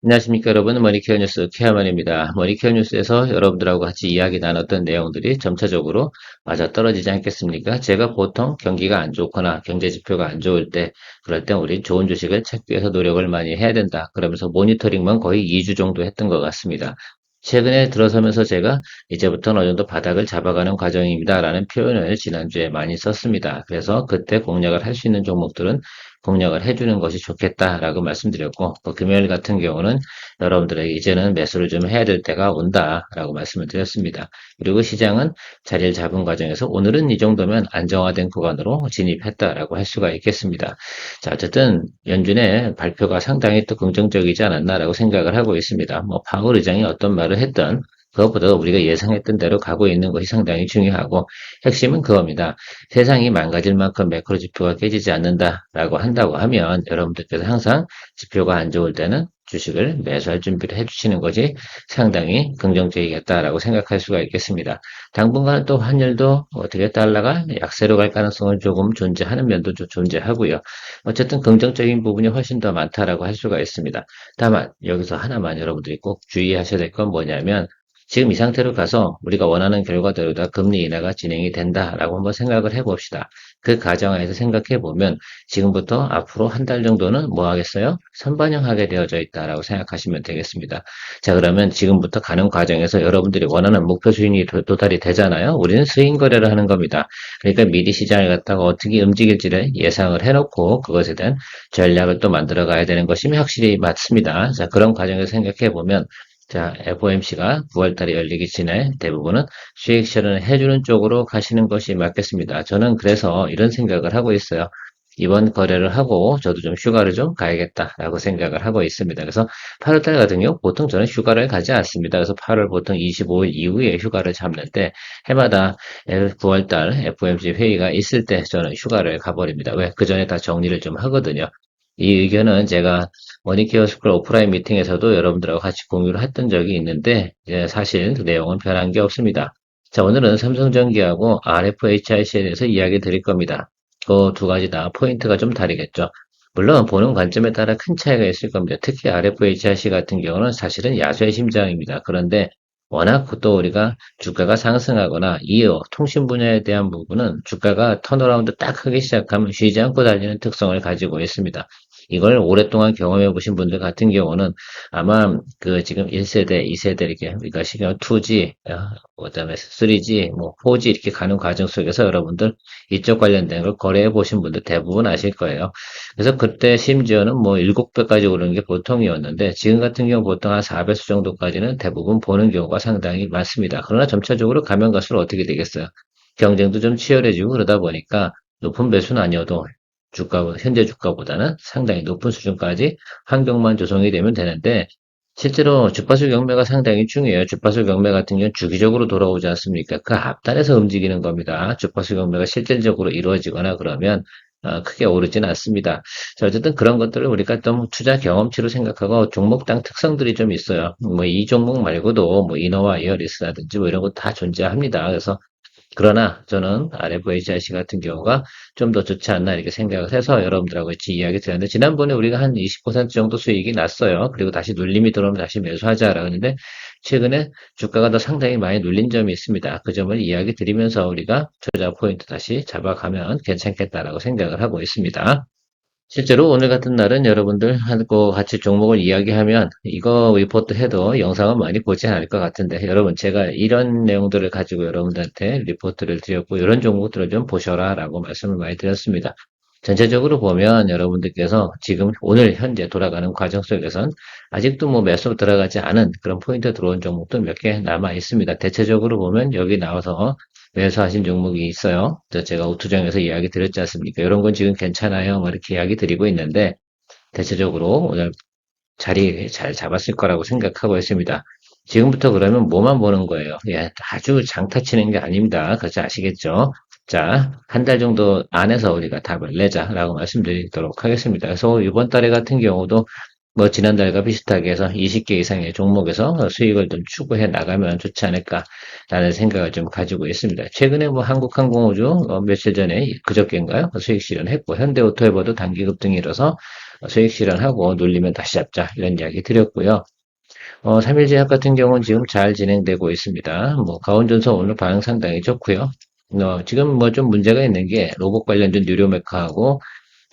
안녕하십니까 여러분, 머니케어 뉴스 케어만입니다. 머니케어 뉴스에서 여러분들하고 같이 이야기 나눴던 내용들이 점차적으로 맞아떨어지지 않겠습니까? 제가 보통 경기가 안 좋거나 경제 지표가 안 좋을 때, 그럴 때 우리 좋은 주식을 찾기 위해서 노력을 많이 해야 된다, 그러면서 모니터링만 거의 2주 정도 했던 것 같습니다. 최근에 들어서면서 제가 이제부터는 어느 정도 바닥을 잡아가는 과정입니다 라는 표현을 지난주에 많이 썼습니다. 그래서 그때 공략을 할 수 있는 종목들은 공략을 해주는 것이 좋겠다라고 말씀드렸고, 또 금요일 같은 경우는 여러분들에게 이제는 매수를 좀 해야 될 때가 온다라고 말씀을 드렸습니다. 그리고 시장은 자리를 잡은 과정에서 오늘은 이 정도면 안정화된 구간으로 진입했다라고 할 수가 있겠습니다. 자, 어쨌든 연준의 발표가 상당히 또 긍정적이지 않았나라고 생각을 하고 있습니다. 뭐 파월 의장이 어떤 말을 했던 그것보다 우리가 예상했던 대로 가고 있는 것이 상당히 중요하고, 핵심은 그겁니다. 세상이 망가질 만큼 매크로 지표가 깨지지 않는다라고 한다고 하면 여러분들께서 항상 지표가 안 좋을 때는 주식을 매수할 준비를 해주시는 것이 상당히 긍정적이겠다라고 생각할 수가 있겠습니다. 당분간 또 환율도 어떻게 달러가 약세로 갈 가능성은 조금 존재하는 면도 좀 존재하고요. 어쨌든 긍정적인 부분이 훨씬 더 많다라고 할 수가 있습니다. 다만 여기서 하나만 여러분들이 꼭 주의하셔야 될 건 뭐냐면, 지금 이 상태로 가서 우리가 원하는 결과대로 다 금리 인하가 진행이 된다라고 한번 생각을 해봅시다. 그 가정하에서 생각해 보면 지금부터 앞으로 한 달 정도는 뭐 하겠어요? 선반영하게 되어져 있다라고 생각하시면 되겠습니다. 자, 그러면 지금부터 가는 과정에서 여러분들이 원하는 목표 수익이 도달이 되잖아요. 우리는 스윙 거래를 하는 겁니다. 그러니까 미리 시장을 갖다가 어떻게 움직일지를 예상을 해놓고 그것에 대한 전략을 또 만들어 가야 되는 것이 확실히 맞습니다. 자, 그런 과정에서 생각해 보면, 자, FOMC가 9월달에 열리기 전에 대부분은 수익 실현을 해주는 쪽으로 가시는 것이 맞겠습니다. 저는 그래서 이런 생각을 하고 있어요. 이번 거래를 하고 저도 좀 휴가를 좀 가야겠다라고 생각을 하고 있습니다. 그래서 8월달 같은 경우 보통 저는 휴가를 가지 않습니다. 그래서 8월 보통 25일 이후에 휴가를 잡는데, 해마다 9월달 FOMC 회의가 있을 때 저는 휴가를 가버립니다. 왜? 그 전에 다 정리를 좀 하거든요. 이 의견은 제가 머니케어 스쿨 오프라인 미팅에서도 여러분들하고 같이 공유를 했던 적이 있는데, 사실 그 내용은 변한 게 없습니다. 자, 오늘은 삼성전기하고 RFHIC에 대해서 이야기 드릴 겁니다. 그 두 가지 다 포인트가 좀 다르겠죠. 물론 보는 관점에 따라 큰 차이가 있을 겁니다. 특히 RFHIC 같은 경우는 사실은 야수의 심장입니다. 그런데 워낙 또 우리가 주가가 상승하거나 이어 통신 분야에 대한 부분은 주가가 턴어라운드 딱 하기 시작하면 쉬지 않고 달리는 특성을 가지고 있습니다. 이걸 오랫동안 경험해 보신 분들 같은 경우는 아마 그 지금 1세대, 2세대 이렇게 우리가 시경 2G, 그다음에 3G, 뭐 4G 이렇게 가는 과정 속에서 여러분들 이쪽 관련된 걸 거래해 보신 분들 대부분 아실 거예요. 그래서 그때 심지어는 뭐 7배까지 오르는 게 보통이었는데, 지금 같은 경우 보통 한 4배수 정도까지는 대부분 보는 경우가 상당히 많습니다. 그러나 점차적으로 가면 갈수록 어떻게 되겠어요? 경쟁도 좀 치열해지고 그러다 보니까 높은 배수는 아니어도 주가, 현재 주가보다는 상당히 높은 수준까지 환경만 조성이 되면 되는데, 실제로 주파수 경매가 상당히 중요해요. 주파수 경매 같은 경우는 주기적으로 돌아오지 않습니까? 그 앞단에서 움직이는 겁니다. 주파수 경매가 실질적으로 이루어지거나 그러면 크게 오르진 않습니다. 자, 어쨌든 그런 것들을 우리가 좀 투자 경험치로 생각하고, 종목당 특성들이 좀 있어요. 뭐 이 종목 말고도 뭐 이노와 이어리스라든지 뭐 이런 거 다 존재합니다. 그래서 그러나 저는 RFHIC 같은 경우가 좀 더 좋지 않나 이렇게 생각을 해서 여러분들하고 같이 이야기 드렸는데, 지난번에 우리가 한 20% 정도 수익이 났어요. 그리고 다시 눌림이 들어오면 다시 매수하자라고 했는데, 최근에 주가가 더 상당히 많이 눌린 점이 있습니다. 그 점을 이야기 드리면서 우리가 투자 포인트 다시 잡아가면 괜찮겠다라고 생각을 하고 있습니다. 실제로 오늘 같은 날은 여러분들하고 같이 종목을 이야기하면 이거 리포트 해도 영상은 많이 보지 않을 것 같은데, 여러분 제가 이런 내용들을 가지고 여러분들한테 리포트를 드렸고 이런 종목들을 좀 보셔라 라고 말씀을 많이 드렸습니다. 전체적으로 보면 여러분들께서 지금 오늘 현재 돌아가는 과정 속에선 아직도 뭐 매수 들어가지 않은 그런 포인트 들어온 종목도 몇 개 남아 있습니다. 대체적으로 보면 여기 나와서 매수하신 종목이 있어요. 제가 우투정에서 이야기 드렸지 않습니까? 이런 건 지금 괜찮아요. 뭐 이렇게 이야기 드리고 있는데, 대체적으로 오늘 자리 잘 잡았을 거라고 생각하고 있습니다. 지금부터 그러면 뭐만 보는 거예요? 예, 아주 장타 치는 게 아닙니다. 그렇지 아시겠죠? 자, 한 달 정도 안에서 우리가 답을 내자라고 말씀드리도록 하겠습니다. 그래서 이번 달에 같은 경우도 뭐 지난달과 비슷하게 해서 20개 이상의 종목에서 수익을 좀 추구해 나가면 좋지 않을까라는 생각을 좀 가지고 있습니다. 최근에 뭐 한국항공우주 며칠 전에 그저께인가요? 수익 실현했고, 현대오토에버도 단기 급등이라서 수익 실현하고 눌리면 다시 잡자 이런 이야기 드렸고요. 3일 제약 같은 경우는 지금 잘 진행되고 있습니다. 뭐 가온전선 오늘 반응 상당히 좋고요. 지금 뭐 좀 문제가 있는 게 로봇 관련된 유료 메카하고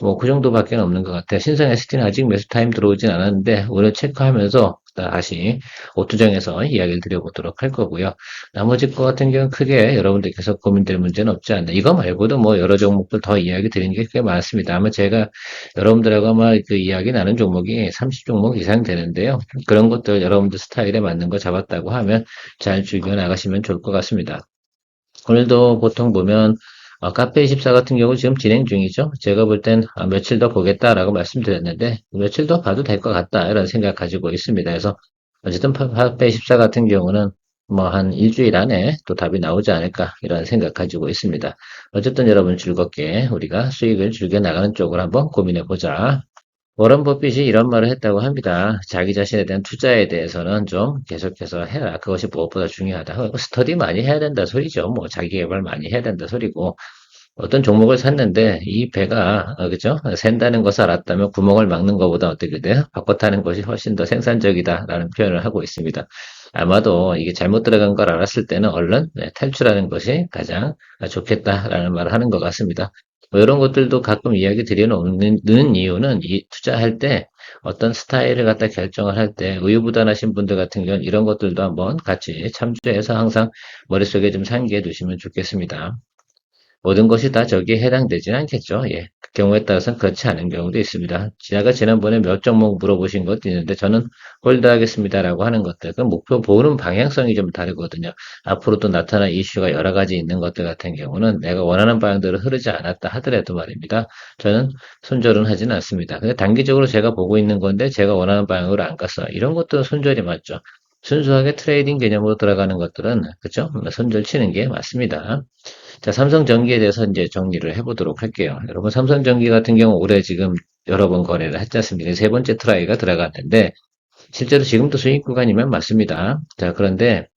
뭐 그 정도밖에 없는 것 같아요. 신성 ST는 아직 매수 타임 들어오진 않았는데 오늘 체크하면서 다시 오투정에서 이야기를 드려보도록 할 거고요. 나머지 거 같은 경우는 크게 여러분들께서 고민될 문제는 없지 않나. 이거 말고도 뭐 여러 종목들 더 이야기 드리는 게 꽤 많습니다. 아마 제가 여러분들하고 아마 그 이야기 나눈 종목이 30종목 이상 되는데요. 그런 것들 여러분들 스타일에 맞는 거 잡았다고 하면 잘 즐겨 나가시면 좋을 것 같습니다. 오늘도 보통 보면 카페24 같은 경우 지금 진행 중이죠. 제가 볼 땐 며칠 더 보겠다라고 말씀드렸는데 며칠 더 봐도 될 것 같다 이런 생각 가지고 있습니다. 그래서 어쨌든 카페24 같은 경우는 뭐 한 일주일 안에 또 답이 나오지 않을까 이런 생각 가지고 있습니다. 어쨌든 여러분 즐겁게 우리가 수익을 즐겨 나가는 쪽으로 한번 고민해 보자. 워런 버핏이 이런 말을 했다고 합니다. 자기 자신에 대한 투자에 대해서는 좀 계속해서 해라. 그것이 무엇보다 중요하다. 스터디 많이 해야 된다 소리죠. 뭐 자기 개발 많이 해야 된다 소리고 어떤 종목을 샀는데 이 배가 그죠? 샌다는 것을 알았다면 구멍을 막는 것보다 어떻게 돼요? 바꿔 타는 것이 훨씬 더 생산적이다라는 표현을 하고 있습니다. 아마도 이게 잘못 들어간 걸 알았을 때는 얼른 탈출하는 것이 가장 좋겠다라는 말을 하는 것 같습니다. 뭐 이런 것들도 가끔 이야기 드려놓는 이유는 이 투자할 때 어떤 스타일을 갖다 결정을 할 때 우유부단하신 분들 같은 경우는 이런 것들도 한번 같이 참조해서 항상 머릿속에 좀 상기해 두시면 좋겠습니다. 모든 것이 다 저기에 해당되지는 않겠죠. 예. 그 경우에 따라서는 그렇지 않은 경우도 있습니다. 제가 지난번에 몇 종목 물어보신 것도 있는데 저는 홀드 하겠습니다라고 하는 것들, 그 목표 보는 방향성이 좀 다르거든요. 앞으로도 나타날 이슈가 여러 가지 있는 것들 같은 경우는 내가 원하는 방향대로 흐르지 않았다 하더라도 말입니다. 저는 손절은 하지는 않습니다. 근데 단기적으로 제가 보고 있는 건데 제가 원하는 방향으로 안 갔어. 이런 것들은 손절이 맞죠. 순수하게 트레이딩 개념으로 들어가는 것들은 그죠? 손절 치는 게 맞습니다. 자, 삼성전기에 대해서 이제 정리를 해보도록 할게요. 여러분, 삼성전기 같은 경우 올해 지금 여러 번 거래를 했지 않습니까? 세 번째 트라이가 들어갔는데, 실제로 지금도 수익 구간이면 맞습니다. 자, 그런데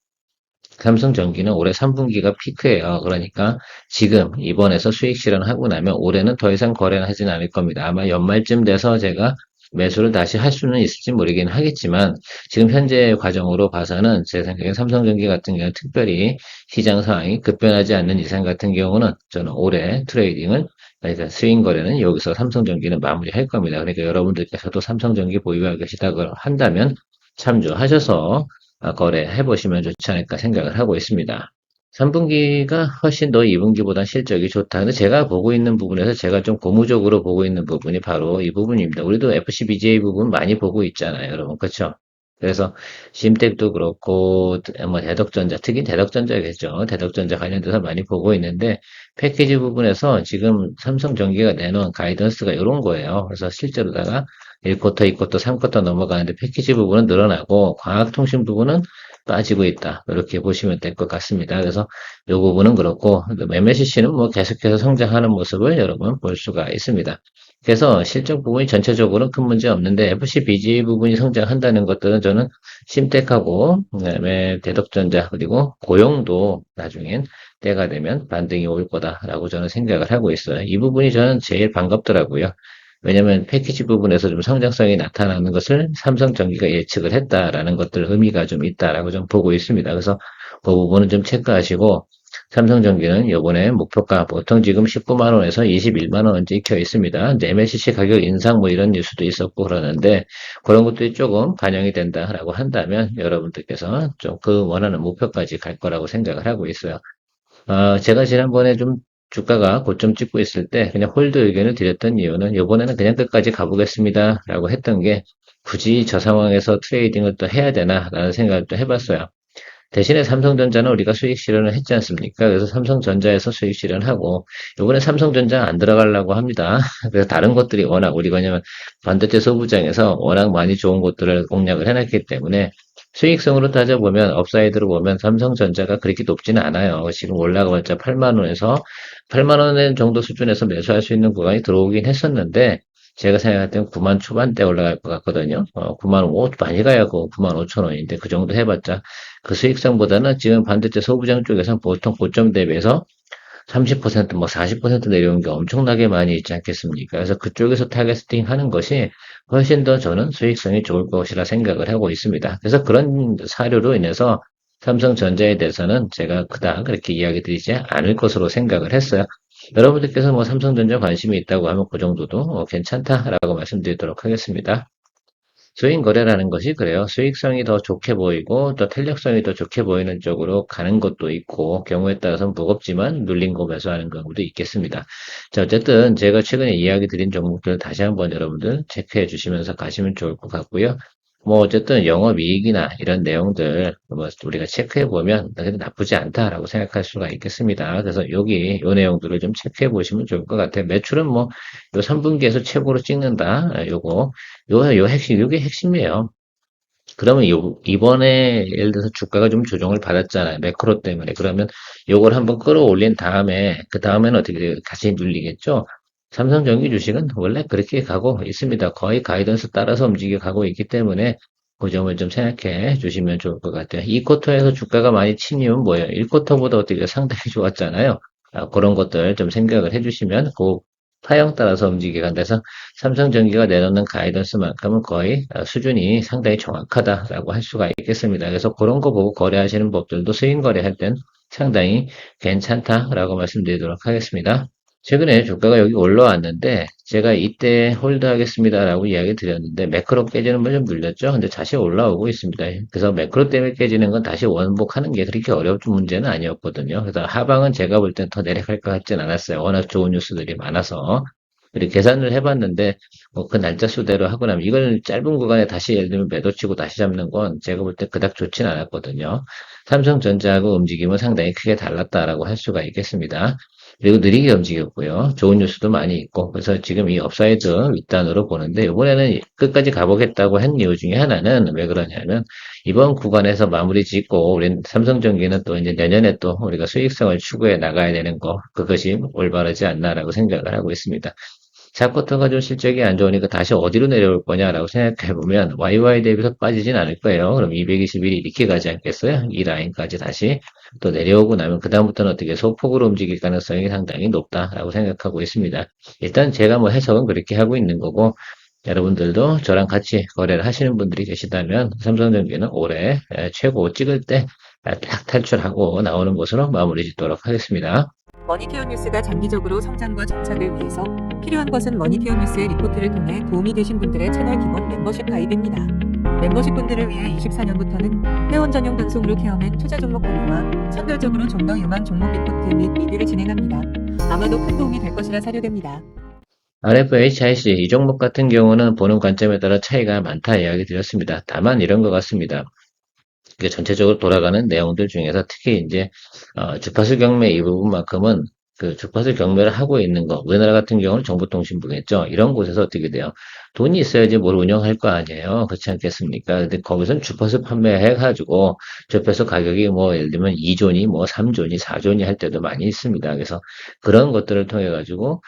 삼성전기는 올해 3분기가 피크예요. 그러니까 지금 이번에서 수익 실현하고 나면 올해는 더 이상 거래는 하진 않을 겁니다. 아마 연말쯤 돼서 제가 매수를 다시 할 수는 있을지 모르긴 하겠지만 지금 현재 과정으로 봐서는 제 생각에 삼성전기 같은 경우는 특별히 시장 상황이 급변하지 않는 이상 같은 경우는 저는 올해 트레이딩을 그러니까 스윙 거래는 여기서 삼성전기는 마무리할 겁니다. 그러니까 여러분들께서도 삼성전기 보유하고 계시다고 한다면 참조하셔서 거래해 보시면 좋지 않을까 생각을 하고 있습니다. 3분기가 훨씬 더 2분기보다 실적이 좋다. 근데 제가 보고 있는 부분에서 제가 좀 고무적으로 보고 있는 부분이 바로 이 부분입니다. 우리도 FCBGA 부분 많이 보고 있잖아요, 여러분. 그렇죠? 그래서 심텍도 그렇고 뭐 대덕전자, 특히 대덕전자겠죠. 대덕전자 관련돼서 많이 보고 있는데 패키지 부분에서 지금 삼성전기가 내놓은 가이던스가 이런 거예요. 그래서 실제로다가 1쿼터, 2쿼터, 3쿼터 넘어가는데 패키지 부분은 늘어나고 광학통신 부분은 빠지고 있다. 이렇게 보시면 될 것 같습니다. 그래서 이 부분은 그렇고 MLCC는 뭐 계속해서 성장하는 모습을 여러분 볼 수가 있습니다. 그래서 실적 부분이 전체적으로 큰 문제 없는데 FC BGA 부분이 성장한다는 것들은 저는 심텍하고 그다음에 대덕전자 그리고 고용도 나중엔 때가 되면 반등이 올 거다라고 저는 생각을 하고 있어요. 이 부분이 저는 제일 반갑더라고요. 왜냐면 패키지 부분에서 좀 성장성이 나타나는 것을 삼성전기가 예측을 했다라는 것들 의미가 좀 있다라고 좀 보고 있습니다. 그래서 그 부분은 좀 체크하시고 삼성전기는 요번에 목표가 보통 지금 19만 원에서 21만 원 찍혀 있습니다. 이제 MLCC 가격 인상 뭐 이런 뉴스도 있었고 그러는데 그런 것들이 조금 반영이 된다라고 한다면 여러분들께서 좀 그 원하는 목표까지 갈 거라고 생각을 하고 있어요. 제가 지난번에 좀 주가가 고점 찍고 있을 때 그냥 홀드 의견을 드렸던 이유는 이번에는 그냥 끝까지 가보겠습니다 라고 했던 게 굳이 저 상황에서 트레이딩을 또 해야 되나 라는 생각을 또 해봤어요. 대신에 삼성전자는 우리가 수익 실현을 했지 않습니까? 그래서 삼성전자에서 수익 실현하고 이번에 삼성전자 안 들어가려고 합니다. 그래서 다른 것들이 워낙 우리가 왜냐면 반도체 소부장에서 워낙 많이 좋은 것들을 공략을 해놨기 때문에 수익성으로 따져보면 업사이드로 보면 삼성전자가 그렇게 높지는 않아요. 지금 올라가봤자 8만 원에서 8만 원 정도 수준에서 매수할 수 있는 구간이 들어오긴 했었는데 제가 생각할 때는 9만 초반대 올라갈 것 같거든요. 9만 5, 많이 가야 그 9만 5천 원인데 그 정도 해봤자 그 수익성보다는 지금 반도체 소부장 쪽에서 보통 고점 대비해서 30%, 뭐 40% 내려온 게 엄청나게 많이 있지 않겠습니까? 그래서 그쪽에서 타겟팅 하는 것이 훨씬 더 저는 수익성이 좋을 것이라 생각을 하고 있습니다. 그래서 그런 사료로 인해서 삼성전자에 대해서는 제가 그닥 그렇게 이야기 드리지 않을 것으로 생각을 했어요. 여러분들께서 뭐 삼성전자 관심이 있다고 하면 그 정도도 괜찮다라고 말씀드리도록 하겠습니다. 수익 거래라는 것이 그래요. 수익성이 더 좋게 보이고 또 탄력성이 더 좋게 보이는 쪽으로 가는 것도 있고 경우에 따라서는 무겁지만 눌린 거 매수하는 경우도 있겠습니다. 자, 어쨌든 제가 최근에 이야기 드린 종목들 다시 한번 여러분들 체크해 주시면서 가시면 좋을 것 같고요. 뭐 어쨌든 영업이익이나 이런 내용들 뭐 우리가 체크해 보면 나쁘지 않다라고 생각할 수가 있겠습니다. 그래서 여기 요 내용들을 좀 체크해 보시면 좋을 것 같아요. 매출은 뭐 요 3분기에서 최고로 찍는다. 요거 요 핵심, 요게 핵심이에요. 그러면 이번에 예를 들어서 주가가 좀 조정을 받았잖아요. 매크로 때문에. 그러면 요걸 한번 끌어올린 다음에, 그 다음에는 어떻게 돼요? 다시 눌리겠죠? 삼성전기 주식은 원래 그렇게 가고 있습니다. 거의 가이던스 따라서 움직여 가고 있기 때문에 그 점을 좀 생각해 주시면 좋을 것 같아요. 2쿼터에서 주가가 많이 치면 뭐예요? 1쿼터보다 어떻게 상당히 좋았잖아요. 그런 것들 좀 생각을 해주시면 그 파형 따라서 움직여 간다서 삼성전기가 내놓는 가이던스만큼은 거의 수준이 상당히 정확하다라고 할 수가 있겠습니다. 그래서 그런 거 보고 거래하시는 법들도 스윙 거래할 땐 상당히 괜찮다라고 말씀드리도록 하겠습니다. 최근에 주가가 여기 올라왔는데 제가 이때 홀드하겠습니다라고 이야기 드렸는데 매크로 깨지는 걸 좀 눌렸죠. 근데 다시 올라오고 있습니다. 그래서 매크로 때문에 깨지는 건 다시 원복하는 게 그렇게 어려운 문제는 아니었거든요. 그래서 하방은 제가 볼 땐 더 내려갈 것 같진 않았어요. 워낙 좋은 뉴스들이 많아서. 그리고 계산을 해봤는데 뭐그 날짜 수대로 하고 나면 이걸 짧은 구간에 다시 예를 들면 매도 치고 다시 잡는 건 제가 볼 때 그닥 좋진 않았거든요. 삼성전자하고 움직임은 상당히 크게 달랐다라고 할 수가 있겠습니다. 그리고 느리게 움직였고요. 좋은 뉴스도 많이 있고 그래서 지금 이 업사이드 윗단으로 보는데 이번에는 끝까지 가보겠다고 한 이유 중에 하나는 왜 그러냐면 이번 구간에서 마무리 짓고 우리 삼성전기는 또 이제 내년에 또 우리가 수익성을 추구해 나가야 되는 거 그것이 올바르지 않나라고 생각을 하고 있습니다. 4쿼터가 좀 실적이 안 좋으니까 다시 어디로 내려올 거냐라고 생각해보면 YY 대비해서 빠지진 않을 거예요. 그럼 221이 이렇게 가지 않겠어요? 이 라인까지 다시 또 내려오고 나면 그다음부터는 어떻게 소폭으로 움직일 가능성이 상당히 높다라고 생각하고 있습니다. 일단 제가 뭐 해석은 그렇게 하고 있는 거고 여러분들도 저랑 같이 거래를 하시는 분들이 계시다면 삼성전기는 올해 최고 찍을 때 딱 탈출하고 나오는 것으로 마무리 짓도록 하겠습니다. 머니케어 뉴스가 장기적으로 성장과 정착을 위해서 필요한 것은 머니케어 뉴스의 리포트를 통해 도움이 되신 분들의 채널 기본 멤버십 가입입니다. 멤버십 분들을 위해 24년부터는 회원 전용 방송으로 케어맨 투자 종목 공유와 선별적으로 좀 더 유망 종목 리포트 및 리뷰를 진행합니다. 아마도 큰 도움이 될 것이라 사료됩니다. RFHIC 이 종목 같은 경우는 보는 관점에 따라 차이가 많다 이야기 드렸습니다. 다만 이런 것 같습니다. 이게 전체적으로 돌아가는 내용들 중에서 특히 이제 주파수 경매 이 부분만큼은 그 주파수 경매를 하고 있는 거 우리나라 같은 경우는 정보통신부겠죠. 이런 곳에서 어떻게 돼요? 돈이 있어야지 뭘 운영할 거 아니에요. 그렇지 않겠습니까? 근데 거기서는 주파수 판매해가지고 주파수 가격이 뭐 예를 들면 2존이 뭐 3존이 4존이 할 때도 많이 있습니다. 그래서 그런 것들을 통해 가지고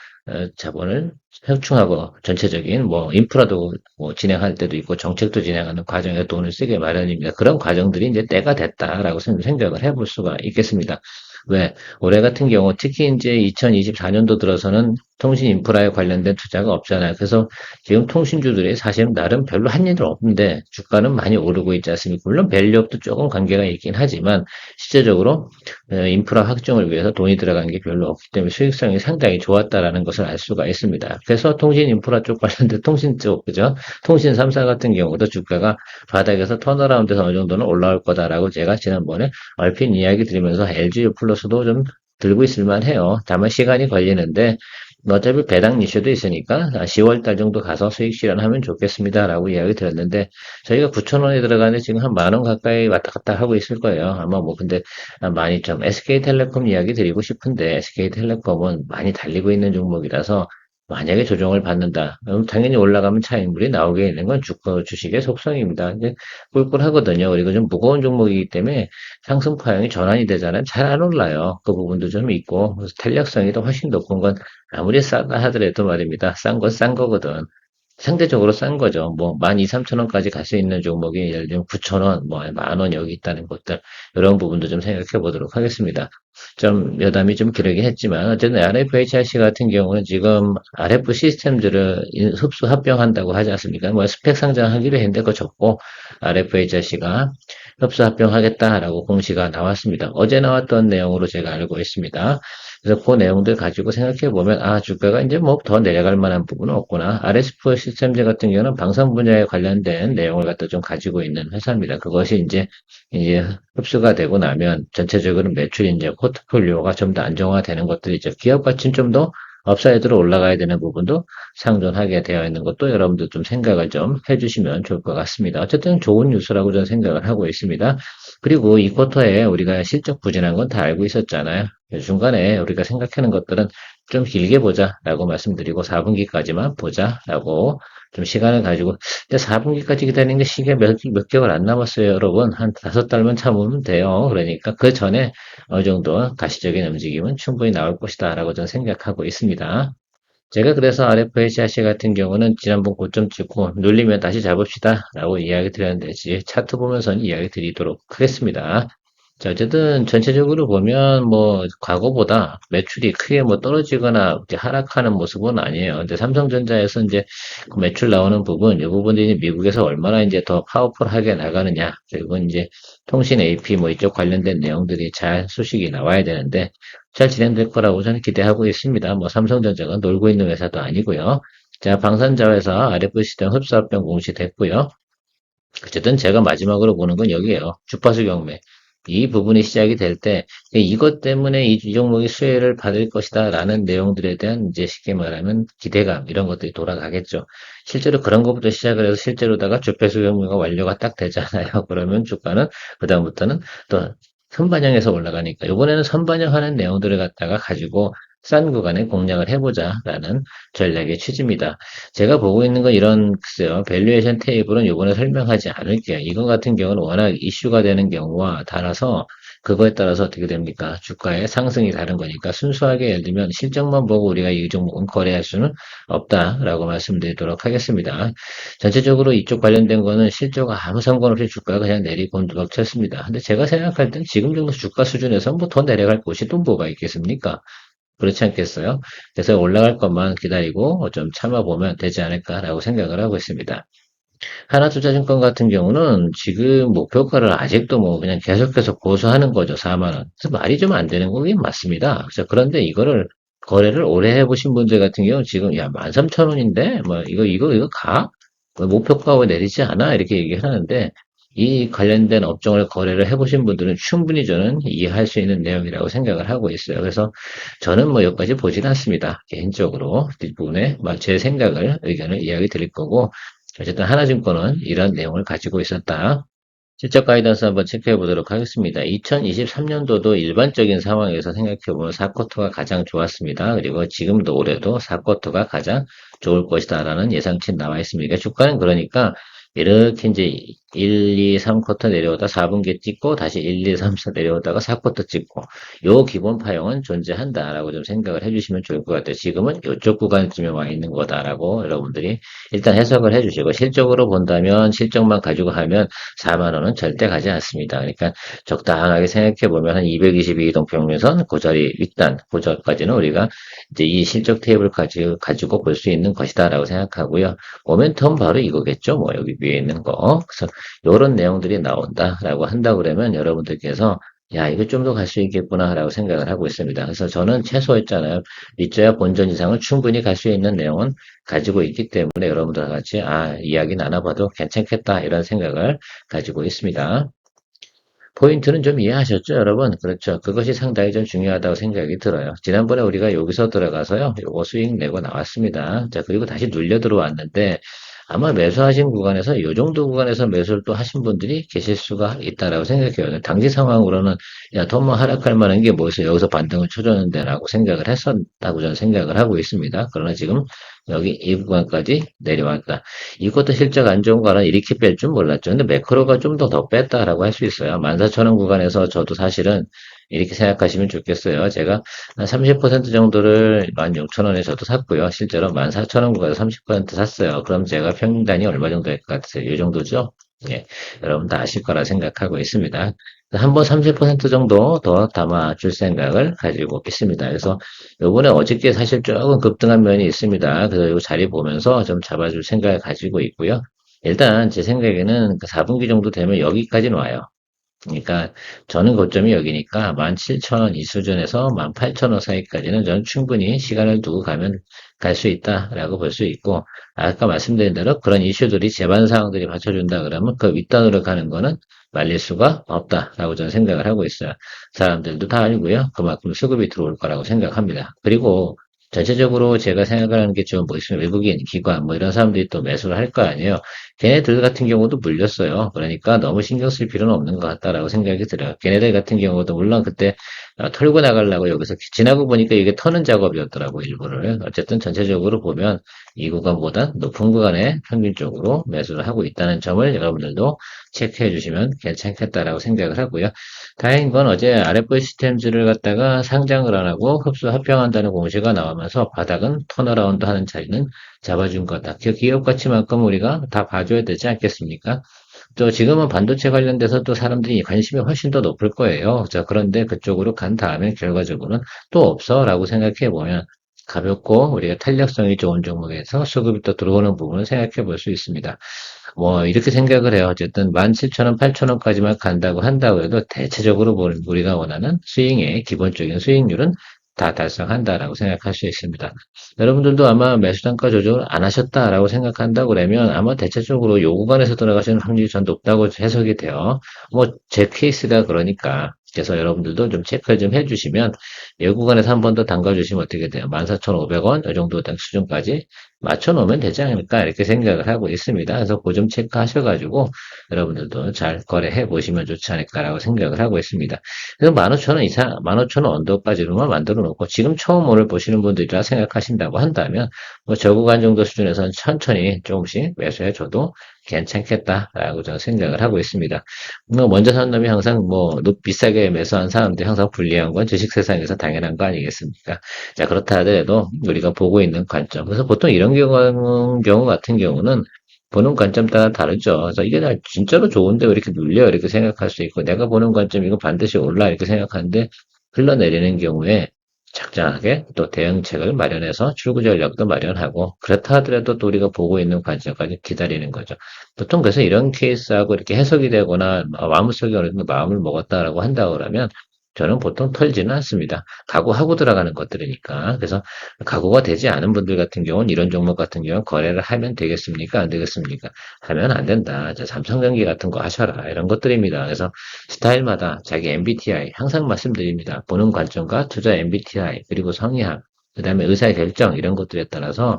자본을 확충하고 전체적인 뭐 인프라도 뭐 진행할 때도 있고 정책도 진행하는 과정에 돈을 쓰게 마련입니다. 그런 과정들이 이제 때가 됐다라고 생각을 해볼 수가 있겠습니다. 왜? 올해 같은 경우 특히 이제 2024년도 들어서는 통신 인프라에 관련된 투자가 없잖아요. 그래서 지금 통신주들이 사실은 나름 별로 한 일은 없는데 주가는 많이 오르고 있지 않습니까? 물론 밸류업도 조금 관계가 있긴 하지만 실제적으로 인프라 확정을 위해서 돈이 들어간 게 별로 없기 때문에 수익성이 상당히 좋았다라는 것을 알 수가 있습니다. 그래서 통신 인프라 쪽 관련된 통신 쪽, 그죠? 통신 3사 같은 경우도 주가가 바닥에서 턴어라운드에서 어느 정도는 올라올 거다라고 제가 지난번에 얼핏 이야기 드리면서 LG 플러스도 좀 들고 있을 만해요. 다만 시간이 걸리는데 어차피 배당 이슈도 있으니까 10월 달 정도 가서 수익 실현하면 좋겠습니다라고 이야기 드렸는데 저희가 9,000원에 들어가는데 지금 한 10,000원 가까이 왔다 갔다 하고 있을 거예요. 아마 뭐 근데 많이 좀 SK텔레콤 이야기 드리고 싶은데 SK텔레콤은 많이 달리고 있는 종목이라서 만약에 조정을 받는다. 그럼 당연히 올라가면 차익물이 나오게 있는 건 주식의 속성입니다. 이제 꿀꿀하거든요. 그리고 좀 무거운 종목이기 때문에 상승 파형이 전환이 되잖아요. 잘 안 올라요. 그 부분도 좀 있고 그래서 탄력성이 더 훨씬 높은 건 아무리 싸다 하더라도 말입니다. 싼 건 싼 거거든. 상대적으로 싼 거죠. 뭐, 12,000~13,000원까지 갈 수 있는 종목이 예를 들면 9,000원, 뭐, 10,000원 여기 있다는 것들, 이런 부분도 좀 생각해 보도록 하겠습니다. 좀, 여담이 좀 길게 했지만, 어쨌든 RFHRC 같은 경우는 지금 RF 시스템들을 흡수 합병한다고 하지 않습니까? 뭐, 스펙 상장하기로 했는데, 그거 접고, RFHRC가 흡수 합병하겠다라고 공시가 나왔습니다. 어제 나왔던 내용으로 제가 알고 있습니다. 그래서 그 내용들 가지고 생각해 보면, 아, 주가가 이제 뭐 더 내려갈 만한 부분은 없구나. RS포 시스템즈 같은 경우는 방산 분야에 관련된 내용을 갖다 좀 가지고 있는 회사입니다. 그것이 이제 흡수가 되고 나면 전체적으로 매출이 이제 포트폴리오가 좀 더 안정화되는 것들이죠. 기업 가치는 좀 더 업사이드로 올라가야 되는 부분도 상존하게 되어 있는 것도 여러분들 좀 생각을 좀 해주시면 좋을 것 같습니다. 어쨌든 좋은 뉴스라고 저는 생각을 하고 있습니다. 그리고 이 쿼터에 우리가 실적 부진한 건 다 알고 있었잖아요. 중간에 우리가 생각하는 것들은 좀 길게 보자라고 말씀드리고 4분기까지만 보자라고 좀 시간을 가지고 근데 4분기까지 기다리는 게 시간 몇 개월 안 남았어요, 여러분. 한 5달만 참으면 돼요. 그러니까 그 전에 어느 정도 가시적인 움직임은 충분히 나올 것이다라고 저는 생각하고 있습니다. 제가 그래서 RFHRC 같은 경우는 지난번 고점 찍고 눌리면 다시 잡읍시다 라고 이야기 드렸는데 차트 보면서는 이야기 드리도록 하겠습니다. 자, 어쨌든 전체적으로 보면 뭐 과거보다 매출이 크게 뭐 떨어지거나 이렇게 하락하는 모습은 아니에요. 근데 삼성전자에서 이제 그 매출 나오는 부분, 이 부분들이 미국에서 얼마나 이제 더 파워풀하게 나가느냐, 그리고 이제 통신 AP 뭐 이쪽 관련된 내용들이 잘 소식이 나와야 되는데 잘 진행될 거라고 저는 기대하고 있습니다. 뭐 삼성전자가 놀고 있는 회사도 아니고요. 자, 방산자회사 RF 시스템 흡수합병 공시됐고요. 어쨌든 제가 마지막으로 보는 건 여기에요. 주파수 경매. 이 부분이 시작이 될 때 이것 때문에 이 종목이 수혜를 받을 것이다 라는 내용들에 대한 이제 쉽게 말하면 기대감 이런 것들이 돌아가겠죠. 실제로 그런 것부터 시작을 해서 실제로다가 주패수 경매가 완료가 딱 되잖아요. 그러면 주가는 그다음부터는 또 선반영해서 올라가니까 이번에는 선반영하는 내용들을 갖다가 가지고 싼 구간에 공략을 해보자라는 전략의 취지입니다. 제가 보고 있는 건 이런 글쎄요. 밸류에이션 테이블은 이번에 설명하지 않을게요. 이거 같은 경우는 워낙 이슈가 되는 경우와 따라서 그거에 따라서 어떻게 됩니까? 주가의 상승이 다른 거니까 순수하게 예를 들면 실적만 보고 우리가 이 종목은 거래할 수는 없다라고 말씀드리도록 하겠습니다. 전체적으로 이쪽 관련된 거는 실적 아무 상관없이 주가가 그냥 내리고 온두박 쳤습니다. 근데 제가 생각할 땐 지금 정도 주가 수준에서 뭐 더 내려갈 곳이 또 뭐가 있겠습니까? 그렇지 않겠어요? 그래서 올라갈 것만 기다리고 좀 참아보면 되지 않을까라고 생각을 하고 있습니다. 하나투자증권 같은 경우는 지금 목표가를 아직도 뭐 그냥 계속해서 고수하는 거죠. 4만 원. 그래서 말이 좀 안 되는 거긴 맞습니다. 그래서 그런데 이거를 거래를 오래 해보신 분들 같은 경우 지금 야 13,000원인데 뭐 이거 가? 왜 목표가 왜 내리지 않아? 이렇게 얘기를 하는데 이 관련된 업종을 거래를 해보신 분들은 충분히 저는 이해할 수 있는 내용이라고 생각을 하고 있어요. 그래서 저는 뭐 여기까지 보진 않습니다. 개인적으로 뒷부분에 제 생각을 의견을 이야기 드릴 거고 어쨌든 하나증권은 이런 내용을 가지고 있었다. 실적 가이던스 한번 체크해 보도록 하겠습니다. 2023년도도 일반적인 상황에서 생각해 보면 4쿼터가 가장 좋았습니다. 그리고 지금도 올해도 4쿼터가 가장 좋을 것이다라는 예상치 나와 있습니다. 주가는 그러니까 이렇게 이제 1, 2, 3쿼터 내려오다 4분기 찍고 다시 1, 2, 3, 4 내려오다가 4쿼터 찍고 요 기본 파형은 존재한다라고 좀 생각을 해주시면 좋을 것 같아요. 지금은 이쪽 구간쯤에 와 있는 거다라고 여러분들이 일단 해석을 해주시고 실적으로 본다면 실적만 가지고 하면 4만 원은 절대 가지 않습니다. 그러니까 적당하게 생각해 보면 한 222이동 평균선 그 자리 윗단 고저까지는 우리가 이제 이 실적 테이블 가지고 볼 수 있는 것이다라고 생각하고요. 모멘텀 바로 이거겠죠. 뭐 여기 위에 있는 거. 그래서 이런 내용들이 나온다라고 한다 그러면 여러분들께서 야, 이거 좀 더 갈 수 있겠구나라고 생각을 하고 있습니다. 그래서 저는 최소했잖아요. 윗저야 본전 이상을 충분히 갈 수 있는 내용은 가지고 있기 때문에 여러분들과 같이 이야기 나눠봐도 괜찮겠다 이런 생각을 가지고 있습니다. 포인트는 좀 이해하셨죠, 여러분? 그렇죠. 그것이 상당히 좀 중요하다고 생각이 들어요. 지난번에 우리가 여기서 들어가서요, 요거 수익 내고 나왔습니다. 자, 그리고 다시 눌려 들어왔는데, 아마 매수하신 구간에서 이 정도 구간에서 매수를 또 하신 분들이 계실 수가 있다라고 생각해요. 당시 상황으로는 야, 더 뭐 하락할 만한 게 뭐 있어 여기서 반등을 쳐줬는데라고 생각을 했었다고 저는 생각을 하고 있습니다. 그러나 지금 여기 이 구간까지 내려왔다. 이것도 실적 안 좋은 거는 이렇게 뺄 줄 몰랐죠. 근데 매크로가 좀 더 뺐다라고 할 수 있어요. 14,000원 구간에서 저도 사실은 이렇게 생각하시면 좋겠어요. 제가 한 30% 정도를 16,000원에 저도 샀고요. 실제로 14,000원 구간에서 30% 샀어요. 그럼 제가 평단이 얼마 정도 될 것 같으세요? 이 정도죠? 예, 여러분 다 아실 거라 생각하고 있습니다. 한번 30% 정도 더 담아줄 생각을 가지고 있습니다. 그래서 요번에 어저께 사실 조금 급등한 면이 있습니다. 그래서 이 자리 보면서 좀 잡아줄 생각을 가지고 있고요. 일단 제 생각에는 그 4분기 정도 되면 여기까지는 와요. 그러니까 저는 고점이 여기니까 17,000원 이 수준에서 18,000원 사이까지는 저는 충분히 시간을 두고 가면 갈 수 있다라고 볼 수 있고, 아까 말씀드린 대로 그런 이슈들이 제반 사항들이 받쳐준다 그러면 그 윗단으로 가는 거는 말릴 수가 없다라고 저는 생각을 하고 있어요. 사람들도 다 알고요. 그만큼 수급이 들어올 거라고 생각합니다. 그리고 전체적으로 제가 생각하는 게 좀 뭐 있으면 외국인, 기관 뭐 이런 사람들이 또 매수를 할 거 아니에요. 걔네들 같은 경우도 물렸어요. 그러니까 너무 신경 쓸 필요는 없는 것 같다라고 생각이 들어요. 걔네들 같은 경우도 물론 그때 털고 나가려고 여기서 지나고 보니까 이게 터는 작업이었더라고 일부를. 어쨌든 전체적으로 보면 이 구간보다 높은 구간에 평균적으로 매수를 하고 있다는 점을 여러분들도 체크해 주시면 괜찮겠다라고 생각을 하고요. 다행인 건 어제 아랫부 시스템즈를 갖다가 상장을 안 하고 흡수 합병한다는 공시가 나오면서 바닥은 턴어라운드 하는 자리는 잡아준 거다. 그 기업 가치만큼 우리가 다 봐줘야 되지 않겠습니까? 또 지금은 반도체 관련돼서 또 사람들이 관심이 훨씬 더 높을 거예요. 자, 그런데 그쪽으로 간 다음에 결과적으로는 또 없어 라고 생각해 보면 가볍고 우리가 탄력성이 좋은 종목에서 수급이 또 들어오는 부분을 생각해 볼 수 있습니다. 뭐 이렇게 생각을 해요. 어쨌든 17,000원, 8,000원까지만 간다고 한다고 해도 대체적으로 우리가 원하는 스윙의 기본적인 수익률은 다 달성한다라고 생각할 수 있습니다. 여러분들도 아마 매수 단가 조정을 안 하셨다라고 생각한다고 그러면 아마 대체적으로 요 구간에서 들어가시는 확률이 전 높다고 해석이 돼요. 뭐 제 케이스가 그러니까. 그래서 여러분들도 좀 체크를 좀 해주시면 이 구간에서 한 번 더 담가주시면 어떻게 돼요? 14,500원 이 정도 수준까지 맞춰놓으면 되지 않을까 이렇게 생각을 하고 있습니다. 그래서 그 점 체크하셔가지고 여러분들도 잘 거래해 보시면 좋지 않을까라고 생각을 하고 있습니다. 그래서 15,000원 이상, 15,000원 언더까지로만 만들어 놓고 지금 처음 오늘 보시는 분들이라 생각하신다고 한다면 뭐 저 구간 정도 수준에서는 천천히 조금씩 매수해 줘도 괜찮겠다라고 저는 생각을 하고 있습니다. 뭐 먼저 산 놈이 항상 뭐 비싸게 매수한 사람들이 항상 불리한 건 주식 세상에서 당연한 거 아니겠습니까? 자, 그렇다 하더라도 우리가 보고 있는 관점. 그래서 보통 이런 경우 같은 경우는 보는 관점 따라 다르죠. 그래서 이게 나 진짜로 좋은데 왜 이렇게 눌려? 이렇게 생각할 수 있고, 내가 보는 관점 이거 반드시 올라 이렇게 생각하는데 흘러내리는 경우에 적절하게 또 대응책을 마련해서 출구 전략도 마련하고, 그렇다 하더라도 또 우리가 보고 있는 관점까지 기다리는 거죠. 보통 그래서 이런 케이스하고 이렇게 해석이 되거나 마음속에 어느 정도 마음을 먹었다라고 한다고 그러면 저는 보통 털지는 않습니다. 각오하고 들어가는 것들이니까. 그래서 각오가 되지 않은 분들 같은 경우는 이런 종목 같은 경우는 거래를 하면 되겠습니까? 안 되겠습니까? 하면 안 된다. 자, 삼성전기 같은 거 하셔라. 이런 것들입니다. 그래서 스타일마다 자기 MBTI 항상 말씀드립니다. 보는 관점과 투자 MBTI 그리고 성향 그 다음에 의사결정 이런 것들에 따라서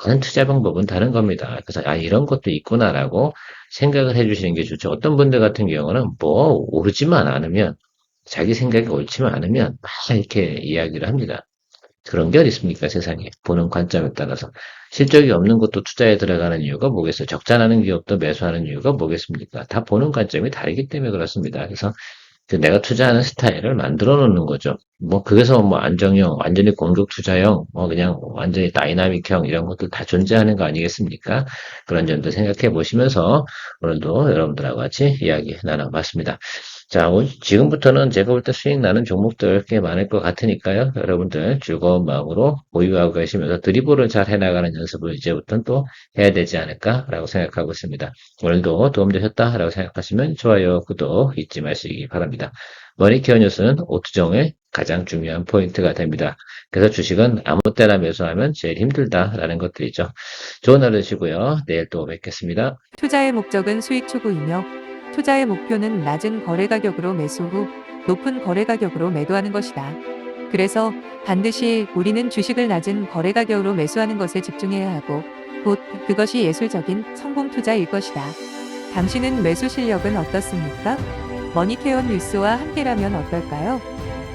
하는 투자 방법은 다른 겁니다. 그래서 이런 것도 있구나라고 생각을 해주시는 게 좋죠. 어떤 분들 같은 경우는 뭐 오르지만 않으면 자기 생각이 옳지만 않으면 막 이렇게 이야기를 합니다. 그런 게 어디 있습니까, 세상에. 보는 관점에 따라서. 실적이 없는 것도 투자에 들어가는 이유가 뭐겠어요? 적자나는 기업도 매수하는 이유가 뭐겠습니까? 다 보는 관점이 다르기 때문에 그렇습니다. 그래서 그 내가 투자하는 스타일을 만들어 놓는 거죠. 뭐, 그래서 뭐 안정형, 완전히 공격 투자형, 뭐 그냥 완전히 다이나믹형 이런 것들 다 존재하는 거 아니겠습니까? 그런 점도 생각해 보시면서 오늘도 여러분들하고 같이 이야기 나눠봤습니다. 자, 지금부터는 제가 볼 때 수익 나는 종목들 꽤 많을 것 같으니까요. 여러분들 즐거운 마음으로 보유하고 계시면서 드리블을 잘 해나가는 연습을 이제부터는 또 해야 되지 않을까라고 생각하고 있습니다. 오늘도 도움되셨다라고 생각하시면 좋아요, 구독 잊지 마시기 바랍니다. 머니케어 뉴스는 오투정의 가장 중요한 포인트가 됩니다. 그래서 주식은 아무 때나 매수하면 제일 힘들다라는 것들이죠. 좋은 하루 되시고요. 내일 또 뵙겠습니다. 투자의 목적은 수익 추구이며 투자의 목표는 낮은 거래 가격으로 매수 후 높은 거래 가격으로 매도하는 것이다. 그래서 반드시 우리는 주식을 낮은 거래 가격으로 매수하는 것에 집중해야 하고 곧 그것이 예술적인 성공 투자일 것이다. 당신은 매수 실력은 어떻습니까? 머니케어 뉴스와 함께라면 어떨까요?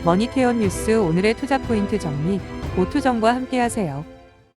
머니케어 뉴스 오늘의 투자 포인트 정리, 오투정과 함께하세요.